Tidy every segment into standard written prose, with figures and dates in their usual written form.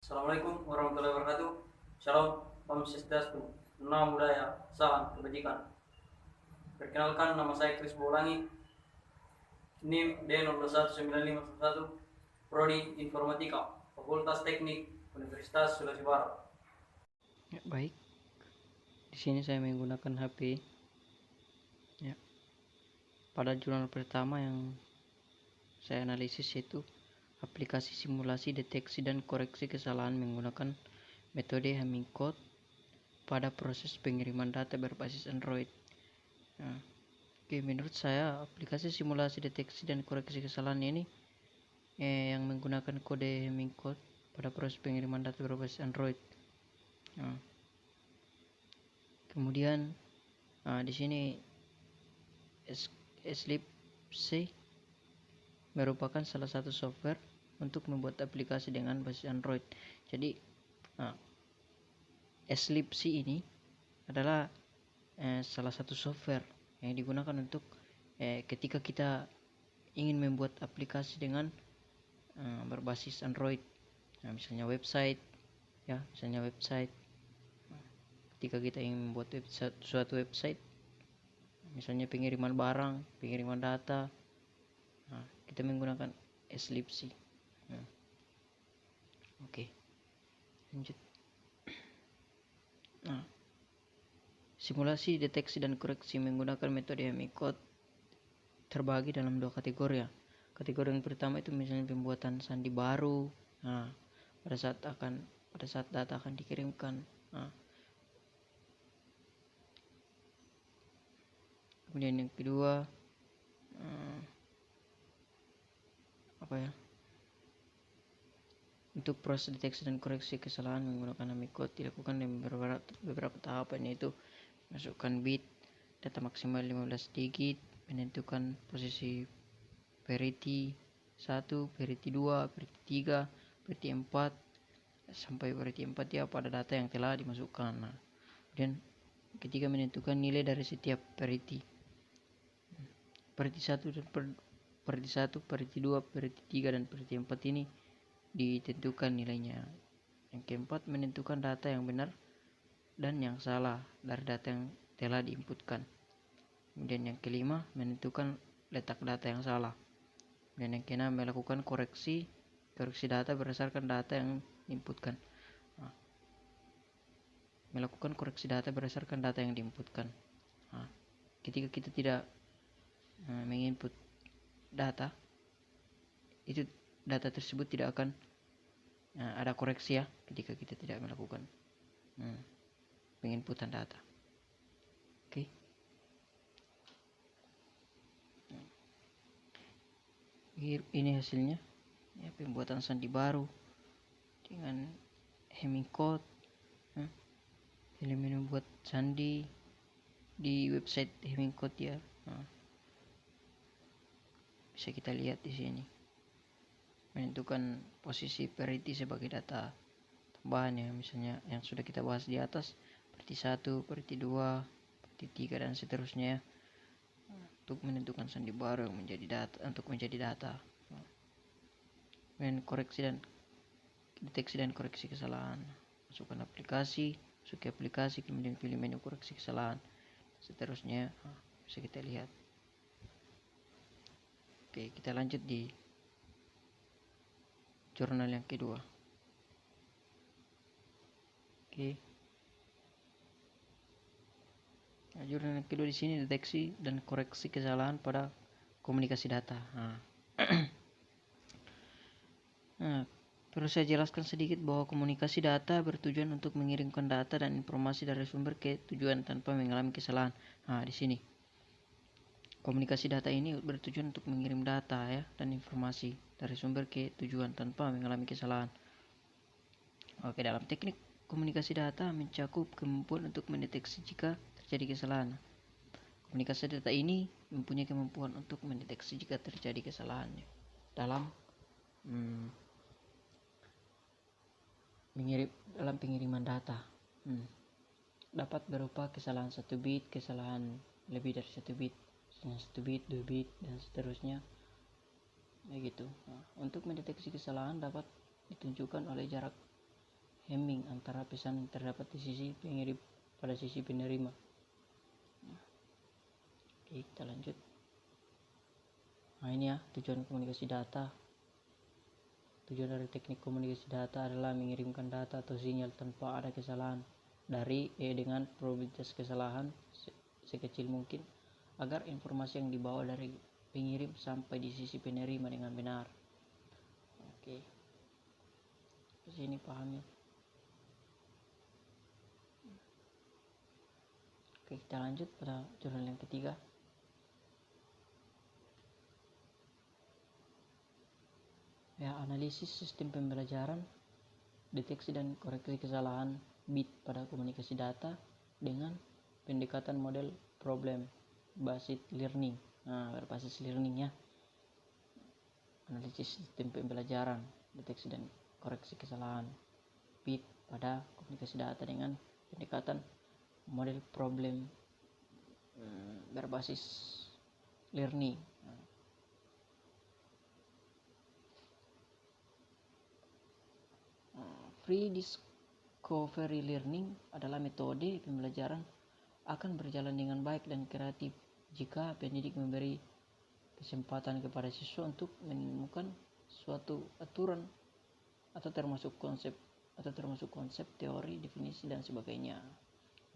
Assalamualaikum warahmatullahi wabarakatuh. Shalom, Om Swastiastu, Namo Buddhaya, Salam Kebajikan. Perkenalkan, nama saya Kris Bolangi, NIM D0219511, Prodi Informatika, Fakultas Teknik, Universitas Sulawesi Barat. Ya, baik. Di sini saya menggunakan HP. Ya. Pada jurnal pertama yang saya analisis yaitu aplikasi simulasi deteksi dan koreksi kesalahan menggunakan metode Hamming code pada proses pengiriman data berbasis Android. Nah, menurut saya aplikasi simulasi deteksi dan koreksi kesalahan ini yang menggunakan kode Hamming code pada proses pengiriman data berbasis Android. Nah, kemudian di sini Eclipse merupakan salah satu software untuk membuat aplikasi dengan basis Android. Jadi Eclipse ini adalah salah satu software yang digunakan untuk ketika kita ingin membuat aplikasi dengan berbasis Android. Nah, misalnya website, ketika kita ingin membuat suatu website, misalnya pengiriman barang, pengiriman data, kita menggunakan Eclipse. Oke, lanjut. Simulasi deteksi dan koreksi menggunakan metode Hamming code terbagi dalam dua kategori ya. Kategori yang pertama itu misalnya pembuatan sandi baru. Pada saat data akan dikirimkan. Kemudian yang kedua untuk proses deteksi dan koreksi kesalahan menggunakan Hamming code dilakukan dengan beberapa tahapan, yaitu masukkan bit data maksimal 15 digit, menentukan posisi parity 1, parity 2, parity 3, parity 4 sampai parity 4 ya pada data yang telah dimasukkan. Kemudian ketika menentukan nilai dari setiap parity 1 dan parity 1, parity 2, parity 3 dan parity 4 ini ditentukan nilainya. Yang keempat, menentukan data yang benar dan yang salah dari data yang telah diinputkan. Kemudian yang kelima, menentukan letak data yang salah. Dan yang keenam, melakukan koreksi data berdasarkan data yang diinputkan. Ketika kita tidak menginput data, itu data tersebut tidak akan ada koreksi ya ketika kita tidak melakukan penginputan data. Oke. Ini hasilnya ya, pembuatan sandi baru dengan Hamming code. Elemen membuat sandi di website Hamming code ya. Bisa kita lihat di sini. Menentukan posisi parity sebagai data tambahan ya, misalnya yang sudah kita bahas di atas, parity 1, parity 2, parity 3 dan seterusnya ya. Untuk menentukan sandi baru yang menjadi data. Dan deteksi dan koreksi kesalahan. Masuk aplikasi, kemudian pilih menu koreksi kesalahan. Seterusnya bisa kita lihat. Oke, kita lanjut di jurnal yang kedua. Oke. Nah, jurnal yang kedua di sini deteksi dan koreksi kesalahan pada komunikasi data. Perlu saya jelaskan sedikit bahwa komunikasi data bertujuan untuk mengirimkan data dan informasi dari sumber ke tujuan tanpa mengalami kesalahan. Di sini komunikasi data ini bertujuan untuk mengirim data ya dan informasi dari sumber ke tujuan tanpa mengalami kesalahan. Oke, dalam teknik komunikasi data mencakup kemampuan untuk mendeteksi jika terjadi kesalahan. Komunikasi data ini mempunyai kemampuan untuk mendeteksi jika terjadi kesalahan dalam pengiriman data. Dapat berupa kesalahan 1 bit, kesalahan lebih dari 1 bit, 1 bit, 2 bit dan seterusnya. Begitu. Untuk mendeteksi kesalahan dapat ditunjukkan oleh jarak hemming antara pesan terdapat di sisi pengirim pada sisi penerima. Oke, kita lanjut. Nah, ini ya tujuan komunikasi data. Tujuan dari teknik komunikasi data adalah mengirimkan data atau sinyal tanpa ada kesalahan dari dengan probabilitas kesalahan sekecil mungkin agar informasi yang dibawa dari pengirim sampai di sisi penerima dengan benar. Oke. Sini paham ya. Oke, kita lanjut pada jurnal yang ketiga. Ya, analisis sistem pembelajaran, deteksi dan koreksi kesalahan bit pada komunikasi data dengan pendekatan model problem based learning. Nah, berbasis learning ya. Analisis sistem pembelajaran, deteksi dan koreksi kesalahan bit pada komunikasi data dengan pendekatan model problem berbasis learning. Free discovery learning adalah metode pembelajaran akan berjalan dengan baik dan kreatif jika pendidik memberi kesempatan kepada siswa untuk menemukan suatu aturan atau termasuk konsep teori, definisi dan sebagainya.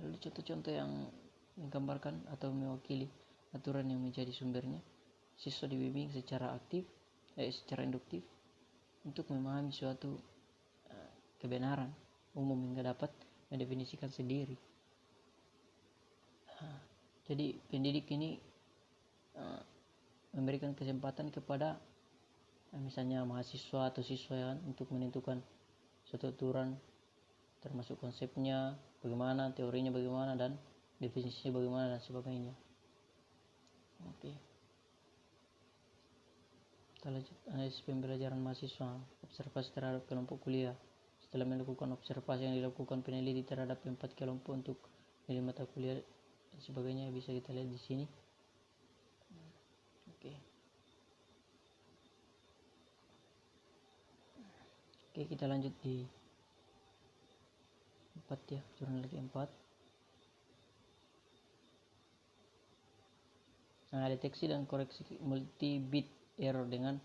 Lalu contoh-contoh yang menggambarkan atau mewakili aturan yang menjadi sumbernya, siswa dibimbing secara induktif untuk memahami suatu kebenaran umum hingga dapat mendefinisikan sendiri. Jadi pendidik ini memberikan kesempatan kepada misalnya mahasiswa atau siswa untuk menentukan suatu aturan, termasuk konsepnya bagaimana, teorinya bagaimana, dan definisinya bagaimana dan sebagainya. Oke. Kita lanjut analisis pembelajaran mahasiswa, observasi terhadap kelompok kuliah. Setelah melakukan observasi yang dilakukan peneliti terhadap 4 kelompok untuk nilai mata kuliah dan sebagainya, bisa kita lihat di sini. Oke, kita lanjut di 4 ya, jurnal lagi 4. Nah, deteksi dan koreksi multi bit error dengan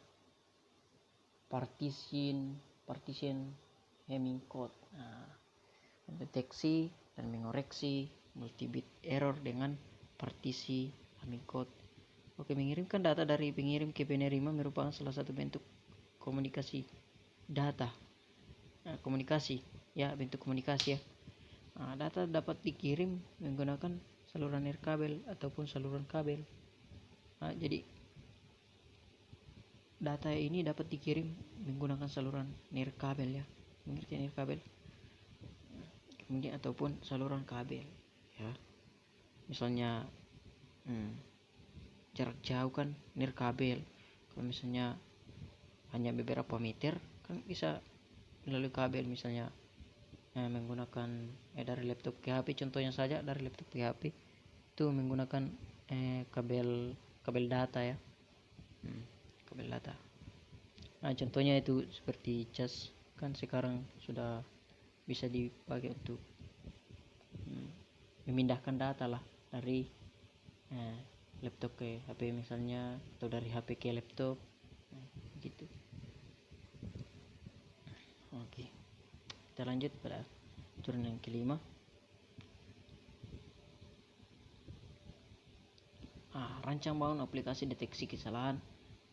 partition Hamming code. Nah, mendeteksi dan mengoreksi multi bit error dengan partisi Hamming code. Oke, mengirimkan data dari pengirim ke penerima merupakan salah satu bentuk komunikasi data. Nah, bentuk komunikasi ya. Nah, data dapat dikirim menggunakan saluran nirkabel ataupun saluran kabel. Nah, jadi data ini dapat dikirim menggunakan saluran nirkabel ya. Mengerti nirkabel? Kemudian ataupun saluran kabel ya. Misalnya jarak jauh kan nirkabel. Kalau misalnya hanya beberapa meter kan bisa melalui kabel, misalnya menggunakan dari laptop ke HP, contohnya saja dari laptop ke HP itu menggunakan kabel data ya. Kabel data. Nah, contohnya itu seperti cas kan sekarang sudah bisa dipakai untuk memindahkan data lah dari laptop ke HP misalnya, atau dari HP ke laptop gitu. Oke, kita lanjut pada jurnal yang kelima. Rancang bangun aplikasi deteksi kesalahan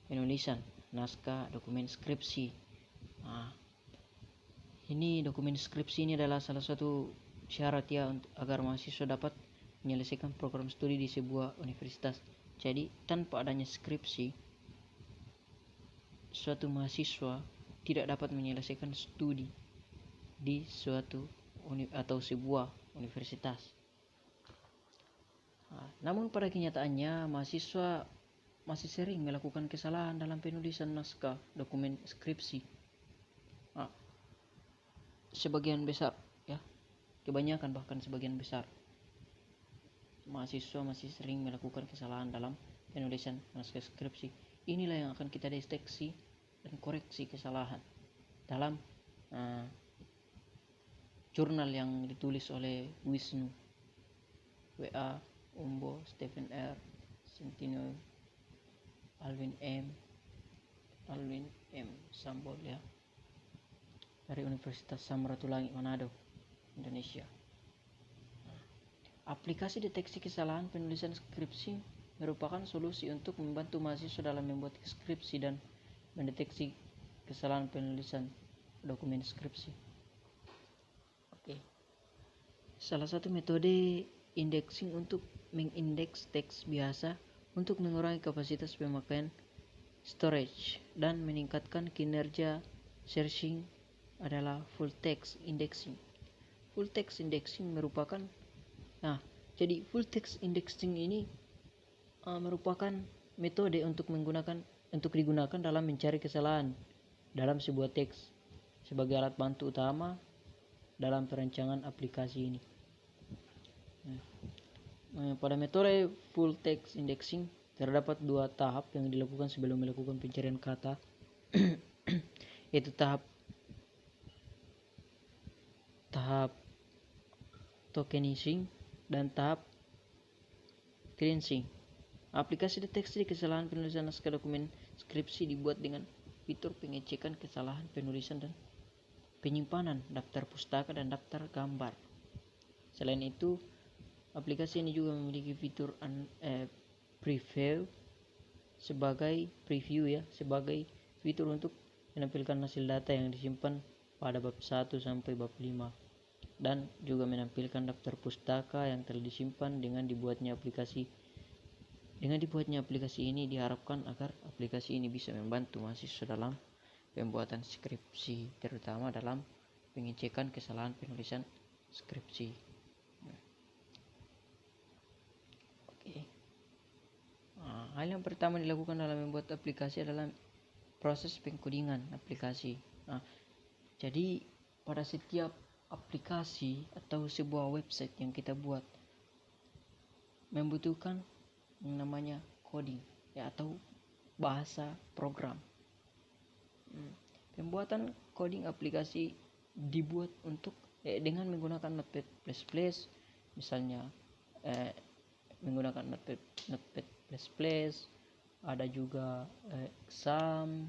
penulisan naskah dokumen skripsi. Ini dokumen skripsi ini adalah salah satu syarat ya agar mahasiswa dapat menyelesaikan program studi di sebuah universitas. Jadi tanpa adanya skripsi, suatu mahasiswa tidak dapat menyelesaikan studi di suatu atau sebuah universitas. Namun pada kenyataannya mahasiswa masih sering melakukan kesalahan dalam penulisan naskah dokumen skripsi. Sebagian besar ya, kebanyakan bahkan sebagian besar mahasiswa masih sering melakukan kesalahan dalam penulisan naskah skripsi. Inilah yang akan kita deteksi dan koreksi kesalahan dalam jurnal yang ditulis oleh Wisnu, WA, Umbo, Stephen R, Sentino, Alvin M Sambol ya, dari Universitas Samratulangi Manado, Indonesia. Aplikasi deteksi kesalahan penulisan skripsi merupakan solusi untuk membantu mahasiswa dalam membuat skripsi dan mendeteksi kesalahan penulisan dokumen skripsi. Oke. Salah satu metode indexing untuk mengindeks teks biasa untuk mengurangi kapasitas pemakaian storage dan meningkatkan kinerja searching adalah full text indexing. Full text indexing merupakan jadi full text indexing ini merupakan metode untuk digunakan dalam mencari kesalahan dalam sebuah teks sebagai alat bantu utama dalam perancangan aplikasi ini. Pada metode full text indexing terdapat 2 tahap yang dilakukan sebelum melakukan pencarian kata, yaitu tahap tokenizing dan tahap cleansing. Aplikasi deteksi kesalahan penulisan naskah dokumen skripsi dibuat dengan fitur pengecekan kesalahan penulisan dan penyimpanan daftar pustaka dan daftar gambar. Selain itu, aplikasi ini juga memiliki fitur preview sebagai fitur untuk menampilkan hasil data yang disimpan pada bab 1 sampai bab 5 dan juga menampilkan daftar pustaka yang telah disimpan. Dengan dibuatnya aplikasi ini diharapkan agar aplikasi ini bisa membantu mahasiswa dalam pembuatan skripsi, terutama dalam pengecekan kesalahan penulisan skripsi. Oke. Hal yang pertama dilakukan dalam membuat aplikasi adalah proses pengkodingan aplikasi. Jadi pada setiap aplikasi atau sebuah website yang kita buat membutuhkan yang namanya coding atau bahasa program. Pembuatan coding aplikasi dibuat dengan menggunakan Notepad++, misalnya menggunakan Notepad++, ada juga exam,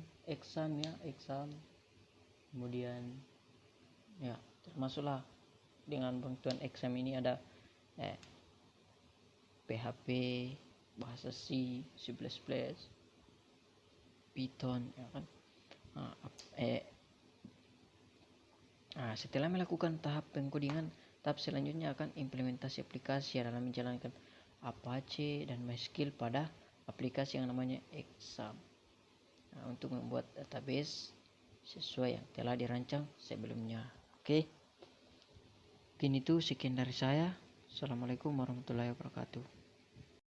kemudian termasuklah dengan bantuan exam ini ada PHP, bahasa C++, Python, ya kan. Setelah melakukan tahap pengkodingan, tahap selanjutnya akan implementasi aplikasi dalam menjalankan Apache dan MySQL pada aplikasi yang namanya exam. Untuk membuat database sesuai yang telah dirancang sebelumnya. Oke. Mungkin itu sekian dari saya. Assalamualaikum warahmatullahi wabarakatuh.